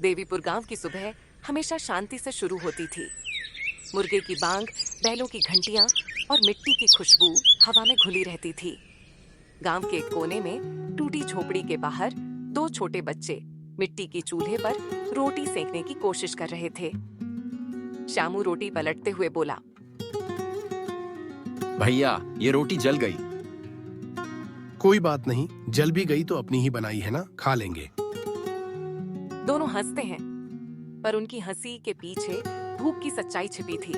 देवीपुर गांव की सुबह हमेशा शांति से शुरू होती थी। मुर्गे की बांग, बैलों की घंटियां और मिट्टी की खुशबू हवा में घुली रहती थी। गांव के एक कोने में टूटी झोपड़ी के बाहर दो छोटे बच्चे मिट्टी की चूल्हे पर रोटी सेकने की कोशिश कर रहे थे। श्यामू रोटी पलटते हुए बोला, भैया ये रोटी जल गई। कोई बात नहीं, जल भी गई तो अपनी ही बनाई है ना, खा लेंगे। दोनों हंसते हैं, पर उनकी हंसी के पीछे भूख की सच्चाई छिपी थी।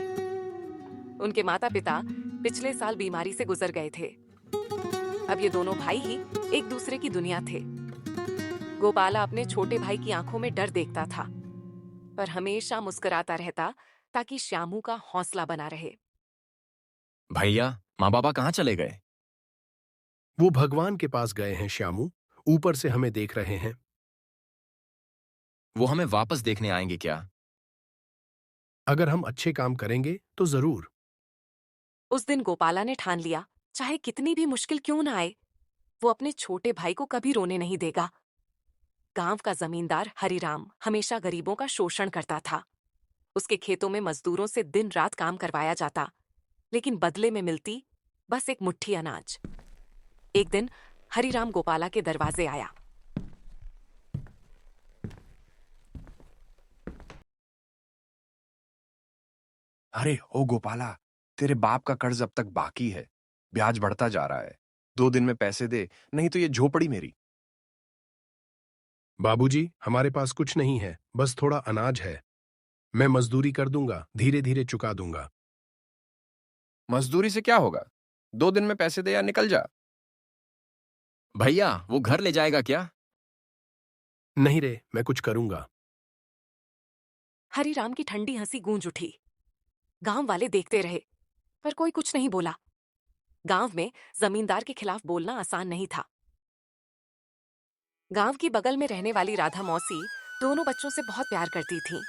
उनके माता पिता पिछले साल बीमारी से गुजर गए थे। अब ये दोनों भाई ही एक दूसरे की दुनिया थे। गोपाला अपने छोटे भाई की आंखों में डर देखता था, पर हमेशा मुस्कुराता रहता ताकि श्यामू का हौसला बना रहे। भैया माँ बाबा कहाँ चले गए? वो भगवान के पास गए हैं श्यामू, ऊपर से हमें देख रहे हैं। वो हमें वापस देखने आएंगे क्या? अगर हम अच्छे काम करेंगे तो जरूर। उस दिन गोपाला ने ठान लिया, चाहे कितनी भी मुश्किल क्यों ना आए, वो अपने छोटे भाई को कभी रोने नहीं देगा। गांव का जमींदार हरिराम हमेशा गरीबों का शोषण करता था। उसके खेतों में मजदूरों से दिन रात काम करवाया जाता, लेकिन बदले में मिलती बस एक मुट्ठी अनाज। एक दिन हरिराम गोपाला के दरवाजे आया। अरे ओ गोपाला, तेरे बाप का कर्ज अब तक बाकी है। ब्याज बढ़ता जा रहा है। 2 दिन में पैसे दे, नहीं तो ये झोपड़ी मेरी। बाबूजी, हमारे पास कुछ नहीं है, बस थोड़ा अनाज है। मैं मजदूरी कर दूंगा, धीरे धीरे चुका दूंगा। मजदूरी से क्या होगा? 2 दिन में पैसे दे या निकल जा। भैया वो घर ले जाएगा क्या? नहीं रे, मैं कुछ करूंगा। हरिराम की ठंडी हंसी गूंज उठी। गांव वाले देखते रहे, पर कोई कुछ नहीं बोला। गांव में जमींदार के खिलाफ बोलना आसान नहीं था। गांव की बगल में रहने वाली राधा मौसी दोनों बच्चों से बहुत प्यार करती थीं।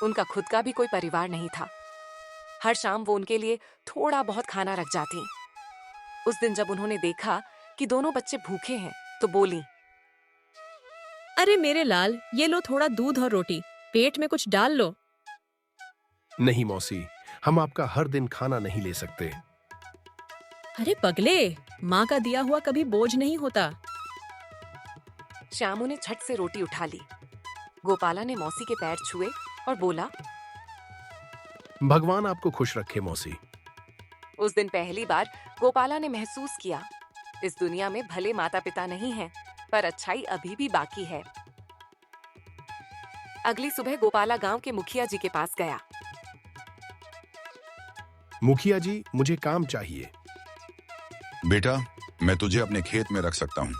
उनका खुद का भी कोई परिवार नहीं था। हर शाम वो उनके लिए थोड़ा बहुत खाना रख जाती। उस दिन जब उन्होंने देखा कि दोनों बच्चे भूखे हैं, तो बोली, अरे मेरे लाल, ये लो थोड़ा दूध और रोटी, पेट में कुछ डाल लो। नहीं मौसी, हम आपका हर दिन खाना नहीं ले सकते। अरे पगले, माँ का दिया हुआ कभी बोझ नहीं होता। श्यामू ने झट से रोटी उठा ली। गोपाला ने मौसी के पैर छुए और बोला, भगवान आपको खुश रखे मौसी। उस दिन पहली बार गोपाला ने महसूस किया, इस दुनिया में भले माता पिता नहीं हैं, पर अच्छाई अभी भी बाकी है। अगली सुबह गोपाला गांव के मुखिया जी के पास गया। मुखिया जी, मुझे काम चाहिए। बेटा, मैं तुझे अपने खेत में रख सकता हूँ।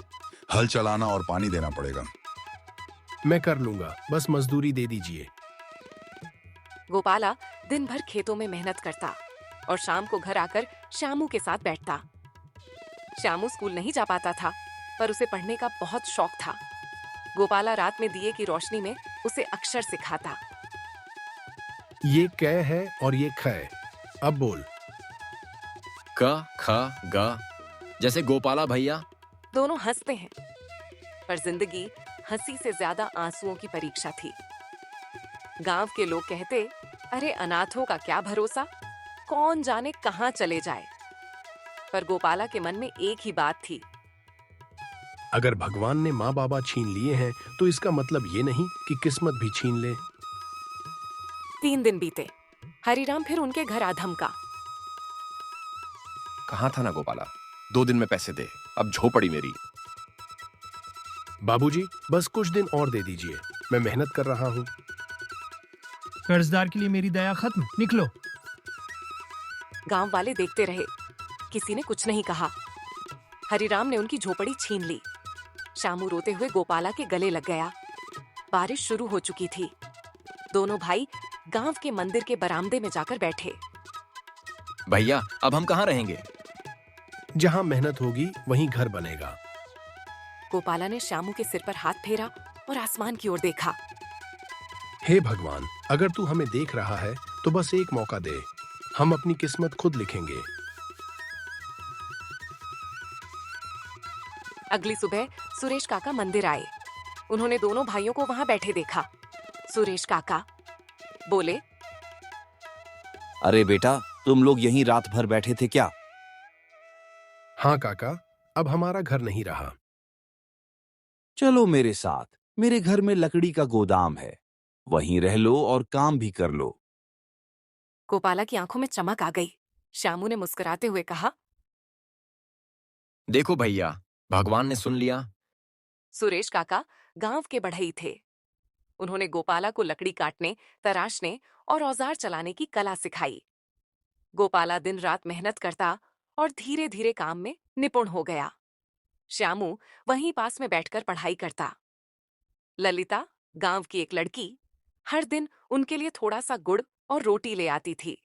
हल चलाना और पानी देना पड़ेगा। मैं कर लूंगा, बस मजदूरी दे दीजिए। गोपाला दिन भर खेतों में मेहनत करता और शाम को घर आकर श्यामू के साथ बैठता। श्यामू स्कूल नहीं जा पाता था, पर उसे पढ़ने का बहुत शौक था। गोपाला रात में दिए की रोशनी में उसे अक्षर सिखाता। ये कै है और ये ख। अब बोल। क ख ग, जैसे गोपाला भैया। दोनों हंसते हैं, पर जिंदगी हंसी से ज्यादा आंसुओं की परीक्षा थी। गांव के लोग कहते, अरे अनाथों का क्या भरोसा, कौन जाने कहां चले जाए। पर गोपाला के मन में एक ही बात थी, अगर भगवान ने माँ बाबा छीन लिए हैं, तो इसका मतलब ये नहीं कि किस्मत भी छीन ले। 3 दिन बीते। हरिराम फिर उनके घर आ धमका। कहाँ था ना गोपाला, 2 दिन में पैसे दे, अब झोपड़ी मेरी। बाबूजी, बस कुछ दिन और दे दीजिए, मैं मेहनत कर रहा हूँ। कर्जदार के लिए मेरी दया खत्म, निकलो। गांव वाले देखते रहे, किसी ने कुछ नहीं कहा। हरिराम ने उनकी झोपड़ी छीन ली। श्यामू रोते हुए गोपाला के गले लग गया। बारिश शुरू हो चुकी थी। दोनों भाई गांव के मंदिर के बरामदे में जाकर बैठे। भैया अब हम कहाँ रहेंगे? जहाँ मेहनत होगी वहीं घर बनेगा। गोपाला ने श्यामू के सिर पर हाथ फेरा और आसमान की ओर देखा। हे भगवान, अगर तू हमें देख रहा है तो बस एक मौका दे, हम अपनी किस्मत खुद लिखेंगे। अगली सुबह सुरेश काका मंदिर आए। उन्होंने दोनों भाइयों को वहां बैठे देखा। सुरेश काका बोले, अरे बेटा, तुम लोग यहीं रात भर बैठे थे क्या? हाँ काका, अब हमारा घर नहीं रहा। चलो मेरे साथ, मेरे घर में लकड़ी का गोदाम है, वहीं रह लो और काम भी कर लो। गोपाला की आंखों में चमक आ गई। श्यामू ने मुस्कुराते हुए कहा, देखो भैया, भगवान ने सुन लिया। सुरेश काका गांव के बढ़ई थे। उन्होंने गोपाला को लकड़ी काटने, तराशने और औजार चलाने की कला सिखाई। गोपाला दिन रात मेहनत करता और धीरे धीरे काम में निपुण हो गया। श्यामू वहीं पास में बैठकर पढ़ाई करता। ललिता, गांव की एक लड़की, हर दिन उनके लिए थोड़ा सा गुड़ और रोटी ले आती थी।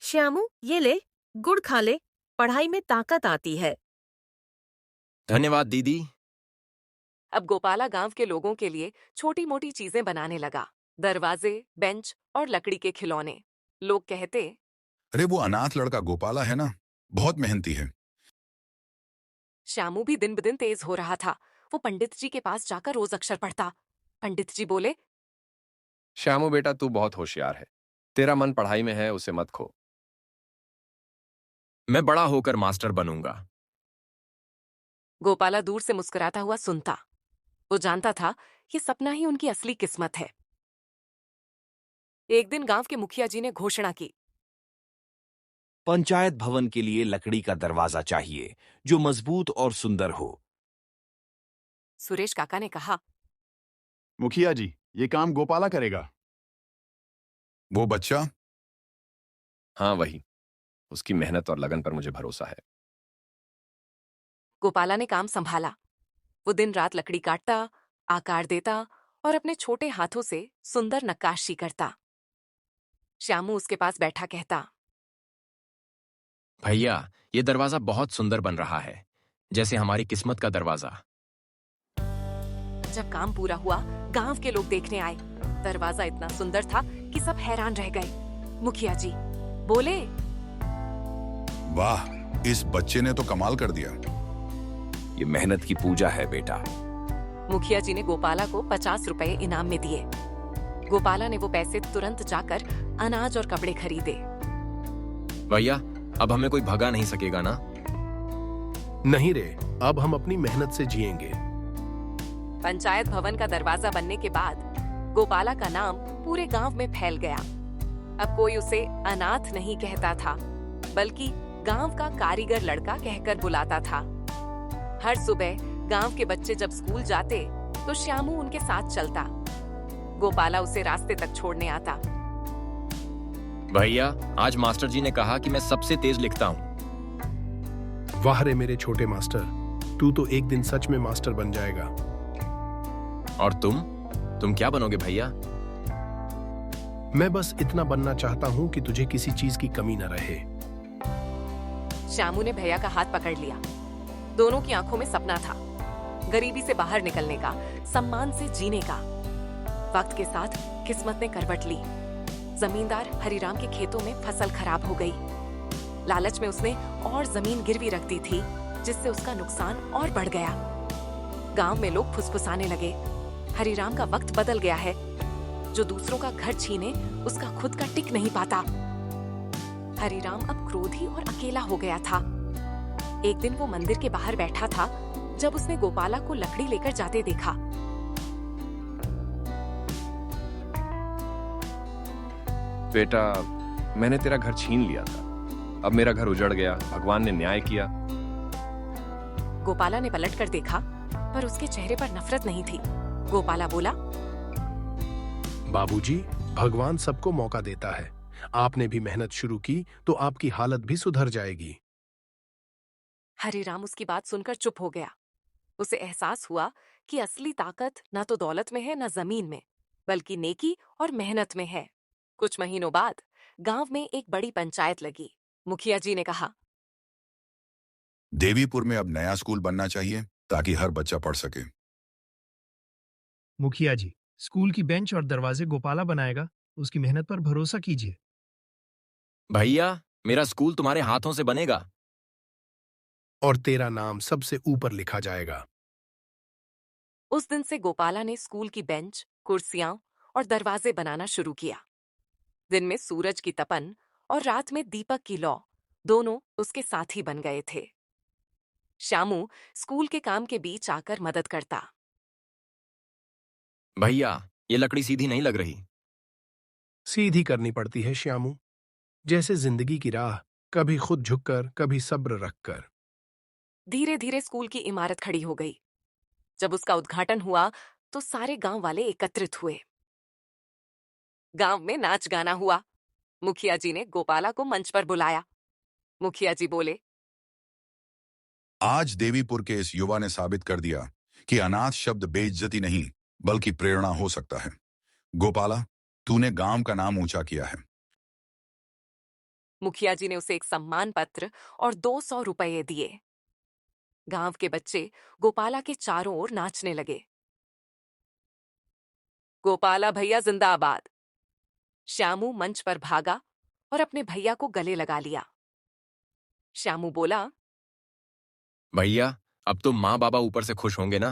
श्यामू, ये ले, गुड़ खा ले, पढ़ाई में ताकत आती है। धन्यवाद दीदी। अब गोपाला गांव के लोगों के लिए छोटी मोटी चीजें बनाने लगा। दरवाजे, बेंच और लकड़ी के खिलौने। लोग कहते, अरे वो अनाथ लड़का गोपाला है ना, बहुत मेहनती है। श्यामू भी दिन ब दिन तेज हो रहा था। वो पंडित जी के पास जाकर रोज अक्षर पढ़ता। पंडित जी बोले, श्यामू बेटा, तू बहुत होशियार है। तेरा मन पढ़ाई में है, उसे मत खो। मैं बड़ा होकर मास्टर बनूंगा। गोपाला दूर से मुस्कुराता हुआ सुनता। वो जानता था ये सपना ही उनकी असली किस्मत है। एक दिन गांव के मुखिया जी ने घोषणा की, पंचायत भवन के लिए लकड़ी का दरवाजा चाहिए, जो मजबूत और सुंदर हो। सुरेश काका ने कहा, मुखिया जी, ये काम गोपाला करेगा। वो बच्चा? हाँ वही, उसकी मेहनत और लगन पर मुझे भरोसा है। गोपाला ने काम संभाला। वो दिन रात लकड़ी काटता, आकार देता और अपने छोटे हाथों से सुंदर नक्काशी करता। श्यामू उसके पास बैठा कहता, भैया, ये दरवाजा बहुत सुंदर बन रहा है, जैसे हमारी किस्मत का दरवाजा। जब काम पूरा हुआ, गांव के लोग देखने आए। दरवाजा इतना सुंदर था कि सब हैरान रह गए। मुखिया जी बोले, वाह, इस बच्चे ने तो कमाल कर दिया। ये मेहनत की पूजा है बेटा। मुखिया जी ने गोपाला को 50 रुपए इनाम में दिए। गोपाला ने वो पैसे तुरंत जाकर अनाज और कपड़े खरीदे। भैया, अब हमें कोई भगा नहीं सकेगा ना? नहीं रे, अब हम अपनी मेहनत से जिएंगे। पंचायत भवन का दरवाजा बनने के बाद गोपाला का नाम पूरे गांव में फैल गया। अब कोई उसे अनाथ नहीं कहता था, बल्कि गांव का कारीगर लड़का कहकर बुलाता था। हर सुबह गांव के बच्चे जब स्कूल जाते तो श्यामू उनके साथ चलता। गोपाला उसे रास्ते तक छोड़ने आता। भैया, आज मास्टर जी ने कहा कि मैं सबसे तेज लिखता हूँ। वाह रे मेरे छोटे मास्टर, तू तो एक दिन सच में मास्टर बन जाएगा। और तुम क्या बनोगे भैया? मैं बस इतना बनना चाहता हूँ कि तुझे किसी चीज की कमी न रहे। श्यामू ने भैया का हाथ पकड़ लिया। दोनों की आंखों में सपना था, गरीबी से बाहर निकलने का, सम्मान से जीने का। वक्त के साथ किस्मत ने करवट ली। जमींदार हरिराम के खेतों में फसल खराब हो गई। लालच में उसने और जमीन गिरवी रख दी थी, जिससे उसका नुकसान और बढ़ गया। गांव में लोग फुसफुसाने लगे, हरिराम का वक्त बदल गया है। जो दूसरों का घर छीने, उसका खुद का टिक नहीं पाता। हरिराम अब क्रोधी और अकेला हो गया था। एक दिन वो मंदिर के बाहर बैठा था जब उसने गोपाला को लकड़ी लेकर जाते देखा। बेटा, मैंने तेरा घर छीन लिया था, अब मेरा घर उजड़ गया। भगवान ने न्याय किया। गोपाला ने पलट कर देखा, पर उसके चेहरे पर नफरत नहीं थी। गोपाला बोला, बाबूजी, भगवान सबको मौका देता है। आपने भी मेहनत शुरू की तो आपकी हालत भी सुधर जाएगी। हरिराम उसकी बात सुनकर चुप हो गया। उसे एहसास हुआ कि असली ताकत न तो दौलत में है, न जमीन में, बल्कि नेकी और मेहनत में है। कुछ महीनों बाद गांव में एक बड़ी पंचायत लगी। मुखिया जी ने कहा, देवीपुर में अब नया स्कूल बनना चाहिए ताकि हर बच्चा पढ़ सके। मुखिया जी, स्कूल की बेंच और दरवाजे गोपाला बनाएगा, उसकी मेहनत पर भरोसा कीजिए। भैया, मेरा स्कूल तुम्हारे हाथों से बनेगा। और तेरा नाम सबसे ऊपर लिखा जाएगा। उस दिन से गोपाला ने स्कूल की बेंच, कुर्सियां और दरवाजे बनाना शुरू किया। दिन में सूरज की तपन और रात में दीपक की लौ दोनों उसके साथी बन गए थे। श्यामू स्कूल के काम के बीच आकर मदद करता। भैया, ये लकड़ी सीधी नहीं लग रही। सीधी करनी पड़ती है श्यामू, जैसे जिंदगी की राह, कभी खुद झुककर कभी सब्र रखकर। धीरे धीरे स्कूल की इमारत खड़ी हो गई। जब उसका उद्घाटन हुआ तो सारे गांव वाले एकत्रित हुए। गांव में नाच गाना हुआ। मुखिया जी ने गोपाला को मंच पर बुलाया। मुखिया जी बोले, आज देवीपुर के इस युवा ने साबित कर दिया कि अनाथ शब्द बेइज्जती नहीं बल्कि प्रेरणा हो सकता है। गोपाला, तूने गांव का नाम ऊंचा किया है। मुखिया जी ने उसे एक सम्मान पत्र और 200 रुपये दिए। गांव के बच्चे गोपाला के चारों ओर नाचने लगे। गोपाला भैया जिंदाबाद। श्यामू मंच पर भागा और अपने भैया को गले लगा लिया। श्यामू बोला, भैया, अब तो माँ बाबा ऊपर से खुश होंगे ना?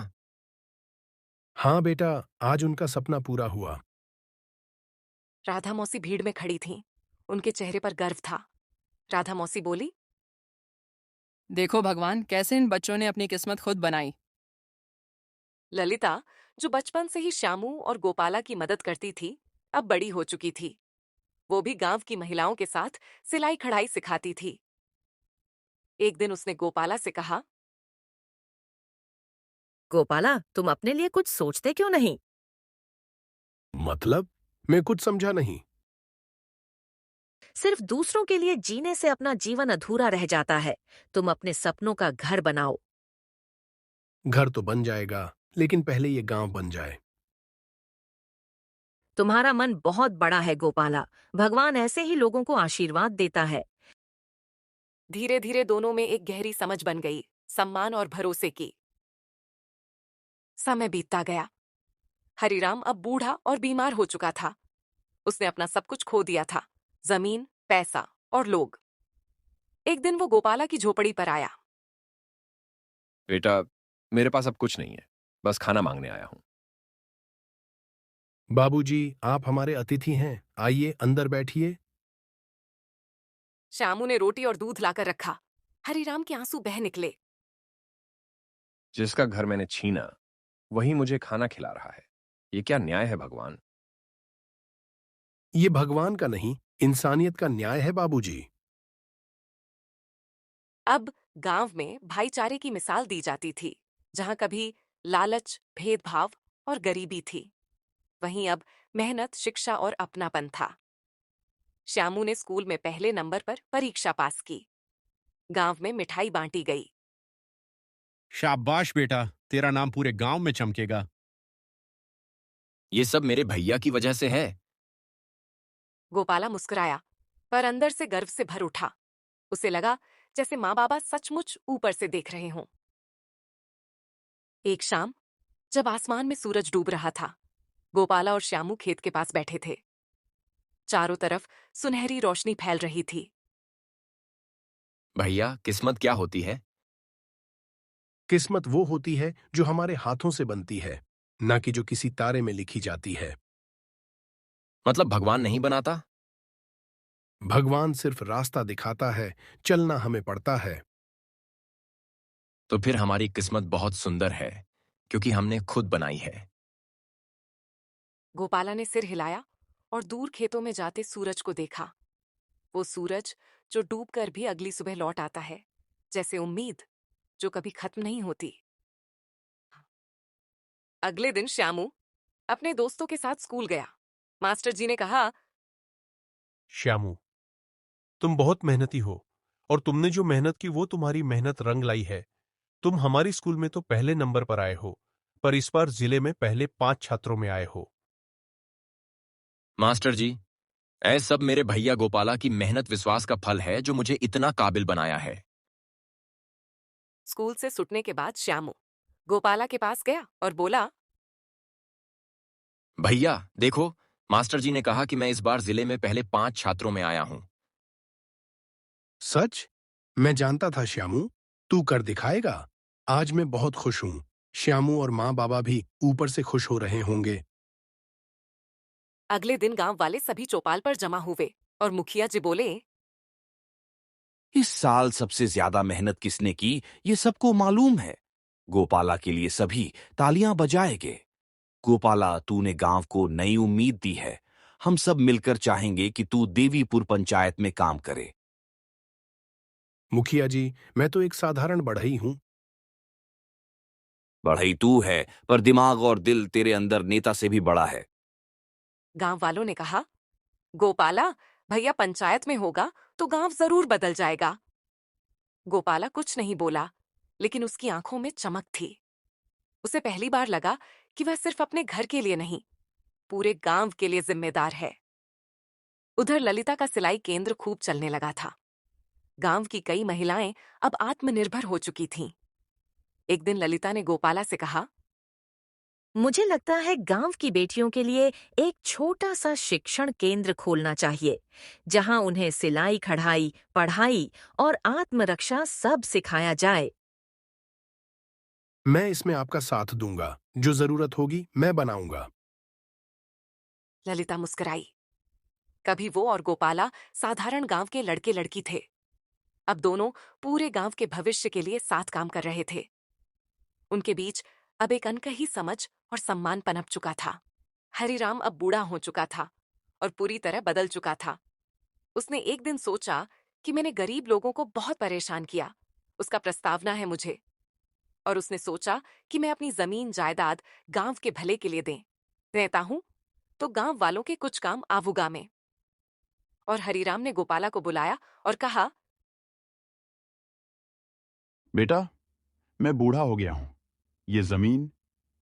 हाँ बेटा, आज उनका सपना पूरा हुआ। राधा मौसी भीड़ में खड़ी थीं। उनके चेहरे पर गर्व था। राधा मौसी बोली, देखो भगवान, कैसे इन बच्चों ने अपनी किस्मत खुद बनाई। ललिता, जो बचपन से ही श्यामू और गोपाला की मदद करती थी, अब बड़ी हो चुकी थी। वो भी गांव की महिलाओं के साथ सिलाई कढ़ाई सिखाती थी। एक दिन उसने गोपाला से कहा, गोपाला, तुम अपने लिए कुछ सोचते क्यों नहीं? मतलब? मैं कुछ समझा नहीं। सिर्फ दूसरों के लिए जीने से अपना जीवन अधूरा रह जाता है। तुम अपने सपनों का घर बनाओ। घर तो बन जाएगा, लेकिन पहले ये गांव बन जाए। तुम्हारा मन बहुत बड़ा है गोपाला। भगवान ऐसे ही लोगों को आशीर्वाद देता है। धीरे धीरे दोनों में एक गहरी समझ बन गई, सम्मान और भरोसे की। समय बीतता गया। हरिराम अब बूढ़ा और बीमार हो चुका था। उसने अपना सब कुछ खो दिया था, जमीन, पैसा और लोग। एक दिन वो गोपाला की झोपड़ी पर आया। बेटा, मेरे पास अब कुछ नहीं है, बस खाना मांगने आया हूं। बाबूजी, आप हमारे अतिथि हैं, आइए अंदर बैठिए। श्यामू ने रोटी और दूध लाकर रखा। हरिराम के आंसू बह निकले। जिसका घर मैंने छीना वही मुझे खाना खिला रहा है। ये क्या न्याय है भगवान? ये भगवान का नहीं, इंसानियत का न्याय है बाबूजी। अब गांव में भाईचारे की मिसाल दी जाती थी। जहां कभी लालच, भेदभाव और गरीबी थी, वहीं अब मेहनत, शिक्षा और अपनापन था। श्यामू ने स्कूल में पहले नंबर पर परीक्षा पास की। गांव में मिठाई बांटी गई। शाबाश बेटा, तेरा नाम पूरे गांव में चमकेगा। ये सब मेरे भैया की वजह से है। गोपाला मुस्कुराया, पर अंदर से गर्व से भर उठा। उसे लगा जैसे माँ बाबा सचमुच ऊपर से देख रहे हों। एक शाम, जब आसमान में सूरज डूब रहा था, गोपाला और श्यामू खेत के पास बैठे थे। चारों तरफ सुनहरी रोशनी फैल रही थी। भैया, किस्मत क्या होती है? किस्मत वो होती है जो हमारे हाथों से बनती है, ना कि जो किसी तारे में लिखी जाती है। मतलब भगवान नहीं बनाता? भगवान सिर्फ रास्ता दिखाता है, चलना हमें पड़ता है। तो फिर हमारी किस्मत बहुत सुंदर है, क्योंकि हमने खुद बनाई है। गोपाला ने सिर हिलाया और दूर खेतों में जाते सूरज को देखा। वो सूरज जो डूबकर भी अगली सुबह लौट आता है, जैसे उम्मीद जो कभी खत्म नहीं होती। अगले दिन श्यामू अपने दोस्तों के साथ स्कूल गया। मास्टर जी ने कहा, श्यामू, तुम बहुत मेहनती हो और तुमने जो मेहनत की वो तुम्हारी मेहनत रंग लाई है। तुम हमारी स्कूल में तो पहले नंबर पर आए हो, पर इस बार जिले में पहले 5 छात्रों में आए हो। मास्टर जी, ऐ सब मेरे भैया गोपाला की मेहनत विश्वास का फल है जो मुझे इतना काबिल बनाया है। स्कूल से छूटने के बाद श्यामू गोपाला के पास गया और बोला, भैया देखो, मास्टर जी ने कहा कि मैं इस बार जिले में पहले 5 छात्रों में आया हूं। सच? मैं जानता था श्यामू, तू कर दिखाएगा। आज मैं बहुत खुश हूं। श्यामू और माँ बाबा भी ऊपर से खुश हो रहे होंगे। अगले दिन गांव वाले सभी चौपाल पर जमा हुए और मुखिया जी बोले, इस साल सबसे ज्यादा मेहनत किसने की ये सबको मालूम है। गोपाला के लिए सभी तालियां बजाएंगे। गोपाला, तूने गांव को नई उम्मीद दी है। हम सब मिलकर चाहेंगे कि तू देवीपुर पंचायत में काम करे। मुखिया जी, मैं तो एक साधारण बढ़ई हूँ। बढ़ई तू है, पर दिमाग और दिल तेरे अंदर नेता से भी बड़ा है। गांव वालों ने कहा, गोपाला, भैया पंचायत में होगा तो गांव जरूर बदल जाएगा। गोपाला कुछ नहीं बोला, लेकिन उसकी आंखों में चमक थी। उसे पहली बार लगा कि वह सिर्फ अपने घर के लिए नहीं, पूरे गांव के लिए जिम्मेदार है। उधर ललिता का सिलाई केंद्र खूब चलने लगा था। गांव की कई महिलाएं अब आत्मनिर्भर हो चुकी थीं। एक दिन ललिता ने गोपाला से कहा, मुझे लगता है गांव की बेटियों के लिए एक छोटा सा शिक्षण केंद्र खोलना चाहिए, जहां उन्हें सिलाई, कढ़ाई, पढ़ाई और आत्मरक्षा सब सिखाया जाए। मैं इसमें आपका साथ दूंगा। जो जरूरत होगी मैं बनाऊंगा। ललिता मुस्कुराई। कभी वो और गोपाला साधारण गांव के लड़के लड़की थे। अब दोनों पूरे गांव के भविष्य के लिए साथ काम कर रहे थे। उनके बीच अब एक अनकही समझ और सम्मान पनप चुका था। हरिराम अब बूढ़ा हो चुका था और पूरी तरह बदल चुका था। उसने एक दिन सोचा कि मैंने गरीब लोगों को बहुत परेशान किया, उसका प्रस्तावना है मुझे। और उसने सोचा कि मैं अपनी जमीन जायदाद गांव के भले के लिए देता हूं तो गांव वालों के कुछ काम आवूगा में। और हरिराम ने गोपाला को बुलाया और कहा, बेटा, मैं बूढ़ा हो गया हूं। ये जमीन,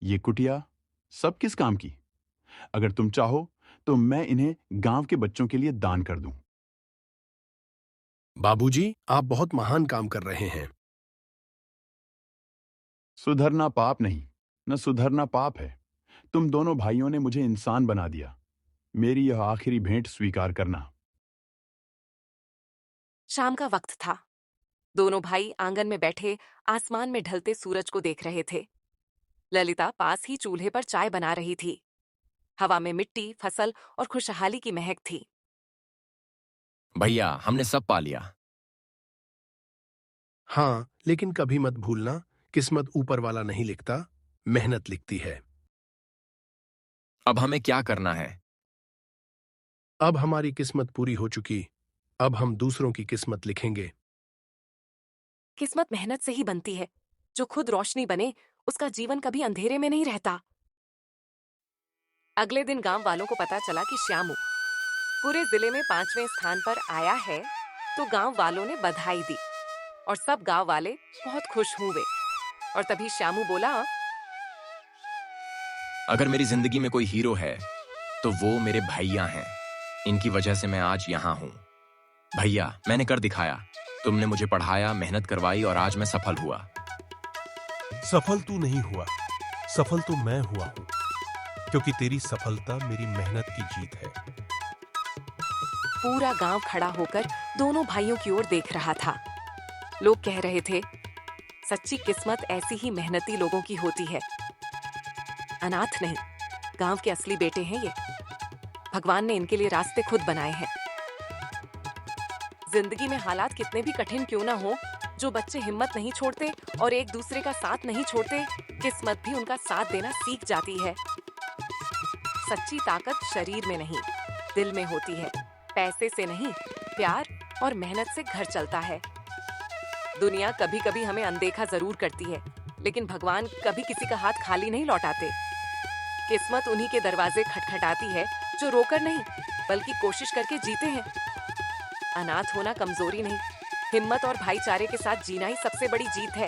ये कुटिया सब किस काम की? अगर तुम चाहो तो मैं इन्हें गांव के बच्चों के लिए दान कर दूं। बाबूजी, आप बहुत महान काम कर रहे हैं। सुधरना पाप नहीं, न सुधरना पाप है। तुम दोनों भाइयों ने मुझे इंसान बना दिया। मेरी यह आखिरी भेंट स्वीकार करना। शाम का वक्त था। दोनों भाई आंगन में बैठे आसमान में ढलते सूरज को देख रहे थे। ललिता पास ही चूल्हे पर चाय बना रही थी। हवा में मिट्टी, फसल और खुशहाली की महक थी। भैया, हमने सब पा लिया। हाँ, लेकिन कभी मत भूलना, किस्मत ऊपर वाला नहीं लिखता, मेहनत लिखती है। अब हमें क्या करना है? अब हमारी किस्मत पूरी हो चुकी। अब हम दूसरों की किस्मत लिखेंगे। किस्मत मेहनत से ही बनती है। जो खुद रोशनी बने, उसका जीवन कभी अंधेरे में नहीं रहता। अगले दिन गांव वालों को पता चला कि श्यामू पूरे जिले में 5वें स्थान पर आया है, तो गांव वालों ने बधाई दी और सब गांव वाले बहुत खुश हुए। और तभी श्यामू बोला, अगर मेरी जिंदगी में कोई हीरो है तो वो मेरे भैया हैं। इनकी वजह से मैं आज यहाँ हूँ। भैया, मैंने कर दिखाया। तुमने मुझे पढ़ाया, मेहनत करवाई और आज मैं सफल हुआ। सफल तू नहीं हुआ, सफल तो मैं हुआ हूं, क्योंकि तेरी सफलता मेरी मेहनत की जीत है। पूरा गांव खड़ा होकर दोनों भाइयों की ओर देख रहा था। लोग कह रहे थे, सच्ची किस्मत ऐसी ही मेहनती लोगों की होती है। अनाथ नहीं, गांव के असली बेटे हैं ये। भगवान ने इनके लिए रास्ते खुद बनाए हैं। जिंदगी में हालात कितने भी कठिन क्यों ना हो, जो बच्चे हिम्मत नहीं छोड़ते और एक दूसरे का साथ नहीं छोड़ते, किस्मत भी उनका साथ देना सीख जाती है। सच्ची ताकत शरीर में नहीं, दिल में होती है। पैसे से नहीं, प्यार और मेहनत से घर चलता है। दुनिया कभी कभी हमें अनदेखा जरूर करती है, लेकिन भगवान कभी किसी का हाथ खाली नहीं लौटाते। किस्मत उन्हीं के दरवाजे खटखटाती है जो रोकर नहीं, बल्कि कोशिश करके जीते हैं। अनाथ होना कमजोरी नहीं, हिम्मत और भाईचारे के साथ जीना ही सबसे बड़ी जीत है।